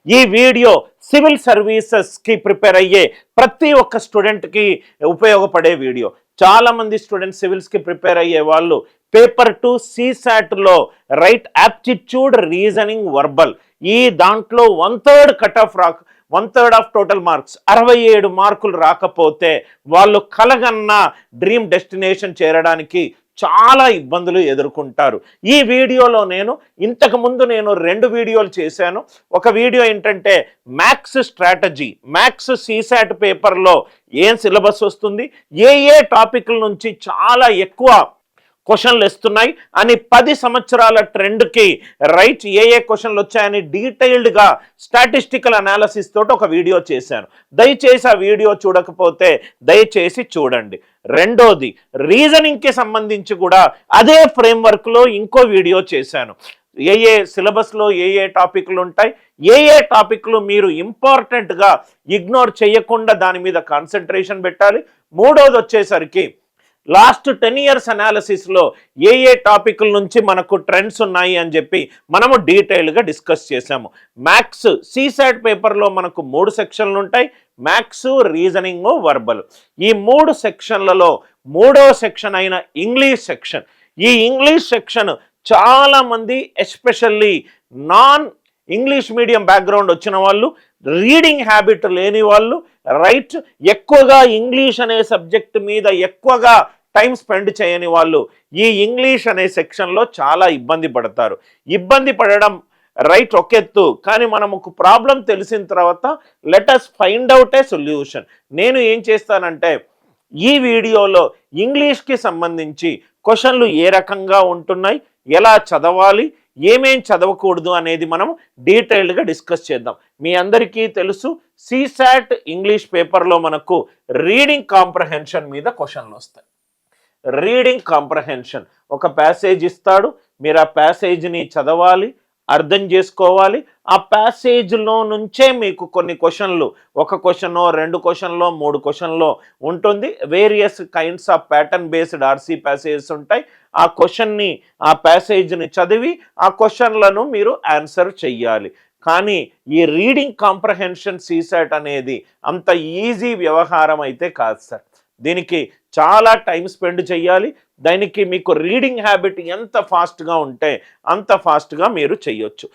ఈ video civil సర్వీసెస్కి prepare అయ్యే ప్రతి ఒక్క స్టూడెంట్కి ఉపయోగపడే వీడియో. చాలామంది స్టూడెంట్స్ సివిల్స్కి ప్రిపేర్ అయ్యే వాళ్ళు పేపర్ 2 CSATలో రైట్ యాప్టిట్యూడ్ రీజనింగ్ వర్బల్ ఈ దాంట్లో 1/3 cut off 1/3 of total marks 67 మార్కులు రాకపోతే వాళ్ళు కలగన్న డ్రీమ్ డెస్టినేషన్ చేరడానికి చాలా ఇబ్బందులు ఎదుర్కొంటారు. ఈ వీడియోలో ఇంతకుముందు నేను 2 వీడియోలు చేశాను. ఒక వీడియో ఏంటంటే మ్యాథ్స్ స్ట్రాటజీ, మ్యాథ్స్ CSAT పేపర్లో ఏం సిలబస్ వస్తుంది, ఏ టాపిక్ల నుంచి చాలా ఎక్కువ క్వశ్చన్లు వస్తున్నాయి అని 10 సంవత్సరాల ట్రెండ్కి రైట్ ఏ క్వశ్చన్లు వచ్చాయని డీటెయిల్డ్గా స్టాటిస్టికల్ అనాలిసిస్ తోటి ఒక వీడియో చేశాను. దయచేసి ఆ వీడియో చూడకపోతే దయచేసి చూడండి. రెండోది రీజనింగ్కి సంబంధించి కూడా అదే ఫ్రేమ్వర్క్లో ఇంకో వీడియో చేశాను. సిలబస్లో ఏ టాపిక్లు ఉంటాయి, ఏ టాపిక్లు మీరు ఇంపార్టెంట్గా ఇగ్నోర్ చేయకుండా దాని మీద కాన్సన్ట్రేషన్ పెట్టాలి. మూడోది వచ్చేసరికి లాస్ట్ 10 years అనాలిసిస్లో ఏ టాపిక్ల నుంచి మనకు ట్రెండ్స్ ఉన్నాయి అని చెప్పి మనము డీటెయిల్గా డిస్కస్ చేసాము. మ్యాథ్స్ CSAT పేపర్లో మనకు 3 సెక్షన్లు ఉంటాయి, మ్యాథ్స్, రీజనింగ్, వర్బల్. ఈ 3 సెక్షన్లలో 3వ సెక్షన్ అయిన ఇంగ్లీష్ సెక్షన్, ఈ ఇంగ్లీష్ సెక్షన్ చాలామంది especially non English medium background వచ్చిన వాళ్ళు, రీడింగ్ హ్యాబిట్ లేని వాళ్ళు, రైట్ ఎక్కువగా ఇంగ్లీష్ అనే సబ్జెక్ట్ మీద ఎక్కువగా టైం స్పెండ్ చేయని వాళ్ళు ఈ ఇంగ్లీష్ అనే సెక్షన్లో చాలా ఇబ్బంది పడతారు. ఇబ్బంది పడడం రైట్ ఒక ఎత్తు, కానీ మనకు ప్రాబ్లం తెలిసిన తర్వాత let us find out a solution. నేను ఏం చేస్తానంటే ఈ వీడియోలో ఇంగ్లీష్కి సంబంధించి క్వశ్చన్లు ఏ రకంగా ఉంటున్నాయి, ఎలా చదవాలి, ఏమేం చదవకూడదు అనేది మనం డీటెయిల్డ్గా డిస్కస్ చేద్దాం. మీ అందరికీ తెలుసు CSAT ఇంగ్లీష్ పేపర్లో మనకు రీడింగ్ కాంప్రహెన్షన్ మీద క్వశ్చన్లు వస్తాయి. రీడింగ్ కాంప్రహెన్షన్ ఒక ప్యాసేజ్ ఇస్తాడు, మీరు ఆ ప్యాసేజ్ని చదవాలి, అర్థం చేసుకోవాలి. ఆ ప్యాసేజ్లో నుంచే మీకు కొన్ని క్వశ్చన్లు, ఒక క్వశ్చనో 2 క్వశ్చన్లో 3 క్వశ్చన్లో ఉంటుంది. Various kinds of pattern based RC passages ఉంటాయి. ఆ క్వశ్చన్ని, ఆ ప్యాసేజ్ని చదివి ఆ క్వశ్చన్లను మీరు ఆన్సర్ చెయ్యాలి. కానీ ఈ రీడింగ్ కాంప్రహెన్షన్ CSAT అనేది అంత ఈజీ వ్యవహారం అయితే కాదు సార్. దీనికి చాలా టైం స్పెండ్ చేయాలి. దానికి మీకు రీడింగ్ హ్యాబిట్ ఎంత ఫాస్ట్గా ఉంటే అంత ఫాస్ట్గా మీరు చేయొచ్చు.